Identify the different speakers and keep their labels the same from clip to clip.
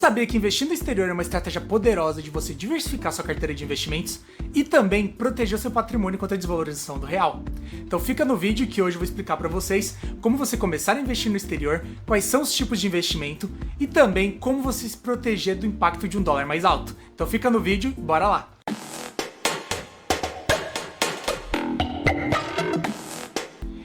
Speaker 1: Sabia que investir no exterior é uma estratégia poderosa de você diversificar sua carteira de investimentos e também proteger o seu patrimônio contra a desvalorização do real? Então fica no vídeo que hoje eu vou explicar para vocês como você começar a investir no exterior, quais são os tipos de investimento e também como você se proteger do impacto de um dólar mais alto. Então fica no vídeo, bora lá!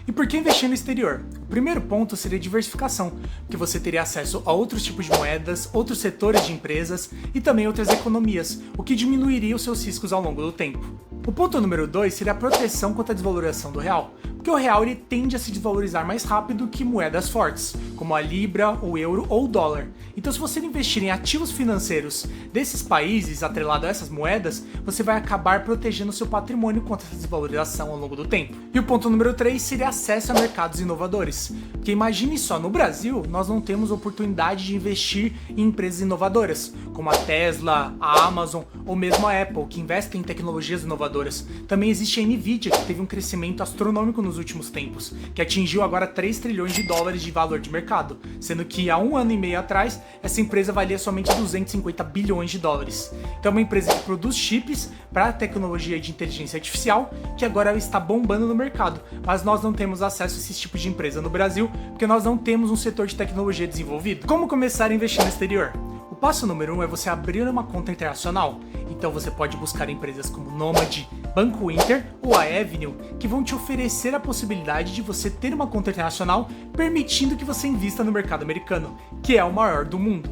Speaker 1: E por que investir no exterior? O primeiro ponto seria diversificação, porque você teria acesso a outros tipos de moedas, outros setores de empresas e também outras economias, o que diminuiria os seus riscos ao longo do tempo. O ponto número 2 seria a proteção contra a desvalorização do real, porque o real ele tende a se desvalorizar mais rápido que moedas fortes, como a libra, o euro ou o dólar. Então se você investir em ativos financeiros desses países atrelado a essas moedas, você vai acabar protegendo o seu patrimônio contra essa desvalorização ao longo do tempo. E o ponto número 3 seria acesso a mercados inovadores, porque imagine só, no Brasil nós não temos oportunidade de investir em empresas inovadoras, como a Tesla, a Amazon ou mesmo a Apple, que investem em tecnologias inovadoras. Também existe a Nvidia, que teve um crescimento astronômico nos últimos tempos, que atingiu agora 3 trilhões de dólares de valor de mercado, sendo que há 1 ano e meio atrás, essa empresa valia somente 250 bilhões de dólares. Então é uma empresa que produz chips para a tecnologia de inteligência artificial, que agora está bombando no mercado, mas nós não temos acesso a esses tipos de empresa no Brasil, porque nós não temos um setor de tecnologia desenvolvido. Como começar a investir no exterior? O passo número 1 é você abrir uma conta internacional. Então você pode buscar empresas como Nomad, Banco Inter ou a Avenue, que vão te oferecer a possibilidade de você ter uma conta internacional, permitindo que você invista no mercado americano, que é o maior do mundo.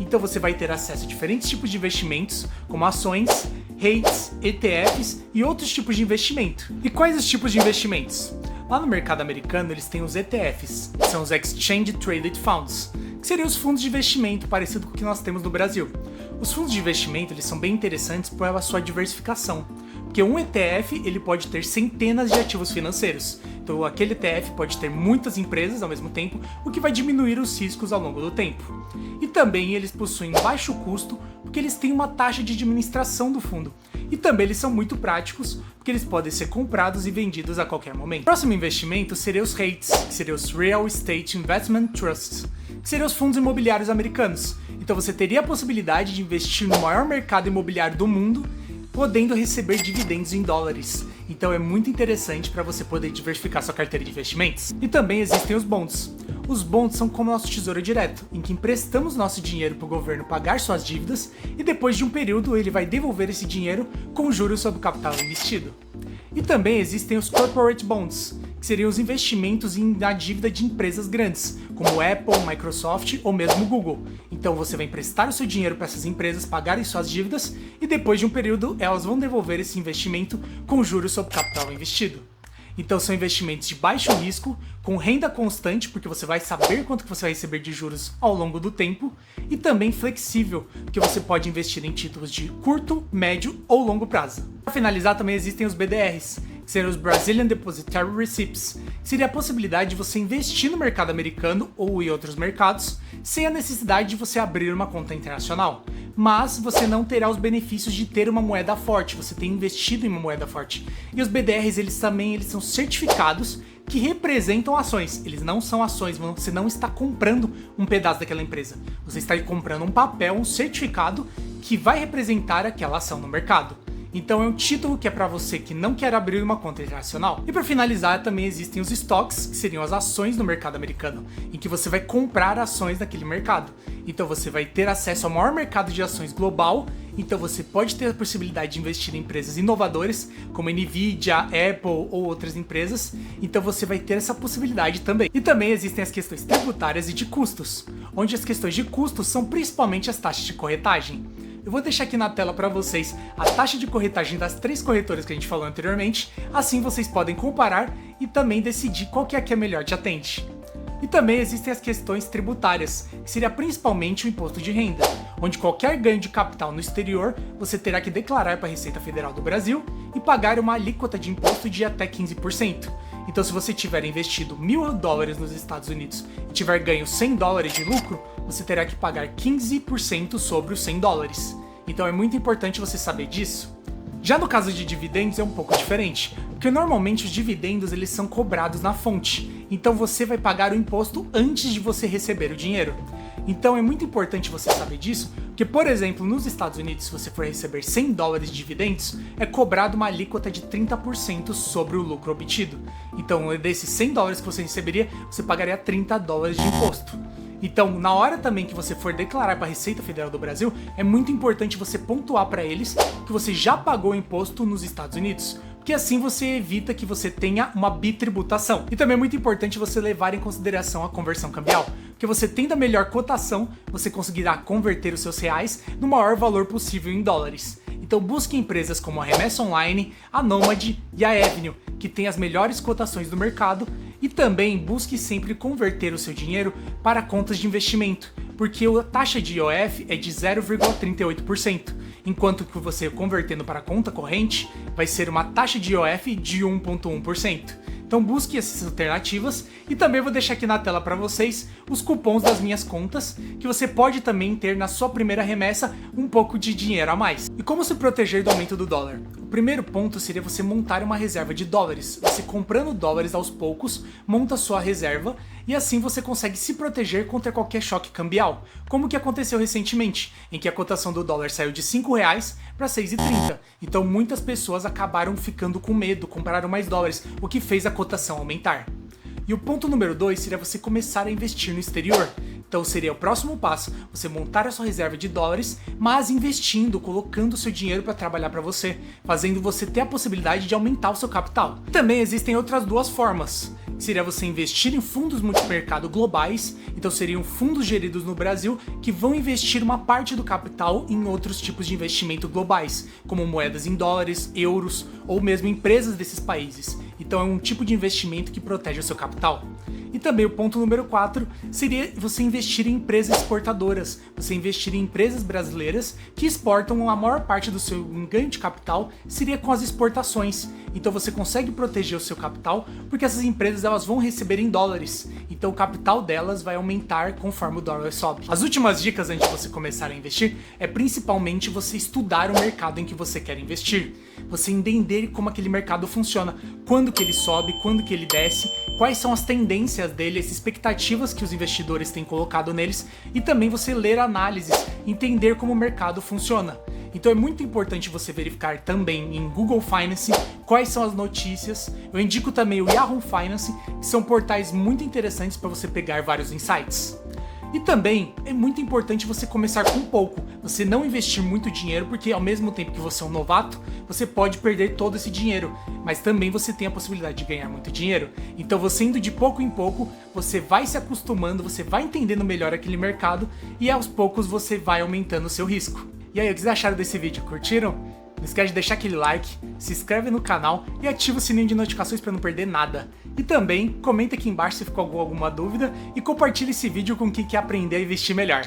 Speaker 1: Então você vai ter acesso a diferentes tipos de investimentos, como ações, REITs, ETFs e outros tipos de investimento. E quais os tipos de investimentos? Lá no mercado americano eles têm os ETFs, que são os Exchange Traded Funds, que seriam os fundos de investimento parecido com o que nós temos no Brasil. Os fundos de investimento eles são bem interessantes pela sua diversificação, porque um ETF ele pode ter centenas de ativos financeiros, então aquele ETF pode ter muitas empresas ao mesmo tempo, o que vai diminuir os riscos ao longo do tempo. E também eles possuem baixo custo, porque eles têm uma taxa de administração do fundo. E também eles são muito práticos, porque eles podem ser comprados e vendidos a qualquer momento. O próximo investimento seria os REITs, que seriam os Real Estate Investment Trusts, que seriam os fundos imobiliários americanos. Então você teria a possibilidade de investir no maior mercado imobiliário do mundo, podendo receber dividendos em dólares. Então é muito interessante para você poder diversificar sua carteira de investimentos. E também existem os bonds. Os bonds são como nosso tesouro direto, em que emprestamos nosso dinheiro para o governo pagar suas dívidas e depois de um período ele vai devolver esse dinheiro com juros sobre o capital investido. E também existem os corporate bonds, que seriam os investimentos na dívida de empresas grandes, como Apple, Microsoft ou mesmo Google. Então você vai emprestar o seu dinheiro para essas empresas pagarem suas dívidas e depois de um período elas vão devolver esse investimento com juros sobre o capital investido. Então são investimentos de baixo risco, com renda constante, porque você vai saber quanto que você vai receber de juros ao longo do tempo, e também flexível, porque você pode investir em títulos de curto, médio ou longo prazo. Para finalizar, também existem os BDRs, que seriam os Brazilian Depositary Receipts, que seria a possibilidade de você investir no mercado americano ou em outros mercados, sem a necessidade de você abrir uma conta internacional. Mas você não terá os benefícios de ter uma moeda forte, você tem investido em uma moeda forte. E os BDRs, eles são certificados que representam ações. Eles não são ações, você não está comprando um pedaço daquela empresa. Você está comprando um papel, um certificado que vai representar aquela ação no mercado. Então é um título que é para você que não quer abrir uma conta internacional. E para finalizar, também existem os stocks, que seriam as ações no mercado americano, em que você vai comprar ações daquele mercado. Então você vai ter acesso ao maior mercado de ações global, então você pode ter a possibilidade de investir em empresas inovadoras, como Nvidia, Apple ou outras empresas, então você vai ter essa possibilidade também. E também existem as questões tributárias e de custos, onde as questões de custos são principalmente as taxas de corretagem. Eu vou deixar aqui na tela para vocês a taxa de corretagem das 3 corretoras que a gente falou anteriormente, assim vocês podem comparar e também decidir qual que é a que melhor te atende. E também existem as questões tributárias, que seria principalmente o imposto de renda, onde qualquer ganho de capital no exterior você terá que declarar para a Receita Federal do Brasil e pagar uma alíquota de imposto de até 15%. Então se você tiver investido $1.000 nos Estados Unidos e tiver ganho $100 de lucro, você terá que pagar 15% sobre os $100. Então é muito importante você saber disso. Já no caso de dividendos é um pouco diferente, porque normalmente os dividendos eles são cobrados na fonte, então você vai pagar o imposto antes de você receber o dinheiro. Então é muito importante você saber disso, porque, por exemplo, nos Estados Unidos, se você for receber $100 de dividendos, é cobrado uma alíquota de 30% sobre o lucro obtido. Então, desses $100 que você receberia, você pagaria $30 de imposto. Então, na hora também que você for declarar para a Receita Federal do Brasil, é muito importante você pontuar para eles que você já pagou imposto nos Estados Unidos, porque assim você evita que você tenha uma bitributação. E também é muito importante você levar em consideração a conversão cambial, porque você tendo a melhor cotação, você conseguirá converter os seus reais no maior valor possível em dólares. Então busque empresas como a Remessa Online, a Nomad e a Avenue, que têm as melhores cotações do mercado, e também busque sempre converter o seu dinheiro para contas de investimento, porque a taxa de IOF é de 0,38%, enquanto que você convertendo para conta corrente vai ser uma taxa de IOF de 1,1%. Então busque essas alternativas e também vou deixar aqui na tela para vocês os cupons das minhas contas, que você pode também ter na sua primeira remessa um pouco de dinheiro a mais. E como se proteger do aumento do dólar? O primeiro ponto seria você montar uma reserva de dólares. Você comprando dólares aos poucos, monta sua reserva e assim você consegue se proteger contra qualquer choque cambial, como o que aconteceu recentemente, em que a cotação do dólar saiu de R$5 para 6,30. Então muitas pessoas acabaram ficando com medo, compraram mais dólares, o que fez a cotação aumentar. E o ponto número 2 seria você começar a investir no exterior. Então seria o próximo passo, você montar a sua reserva de dólares, mas investindo, colocando o seu dinheiro para trabalhar para você, fazendo você ter a possibilidade de aumentar o seu capital. Também existem outras duas formas. Seria você investir em fundos multimercado globais, então seriam fundos geridos no Brasil que vão investir uma parte do capital em outros tipos de investimento globais, como moedas em dólares, euros ou mesmo empresas desses países. Então é um tipo de investimento que protege o seu capital. E também o ponto número 4 seria você investir em empresas exportadoras, você investir em empresas brasileiras que exportam a maior parte do seu ganho de capital seria com as exportações. Então você consegue proteger o seu capital porque essas empresas elas vão receber em dólares, então o capital delas vai aumentar conforme o dólar sobe. As últimas dicas antes de você começar a investir é principalmente você estudar o mercado em que você quer investir, você entender como aquele mercado funciona, quando que ele sobe, quando que ele desce, quais são as tendências dele, as expectativas que os investidores têm colocado neles e também você ler análises, entender como o mercado funciona. Então é muito importante você verificar também em Google Finance quais são as notícias. Eu indico também o Yahoo Finance, que são portais muito interessantes para você pegar vários insights. E também é muito importante você começar com pouco, você não investir muito dinheiro, porque ao mesmo tempo que você é um novato, você pode perder todo esse dinheiro, mas também você tem a possibilidade de ganhar muito dinheiro. Então você indo de pouco em pouco, você vai se acostumando, você vai entendendo melhor aquele mercado e aos poucos você vai aumentando o seu risco. E aí, o que vocês acharam desse vídeo? Curtiram? Não esquece de deixar aquele like, se inscreve no canal e ativa o sininho de notificações para não perder nada. E também comenta aqui embaixo se ficou alguma dúvida e compartilha esse vídeo com quem quer aprender a investir melhor.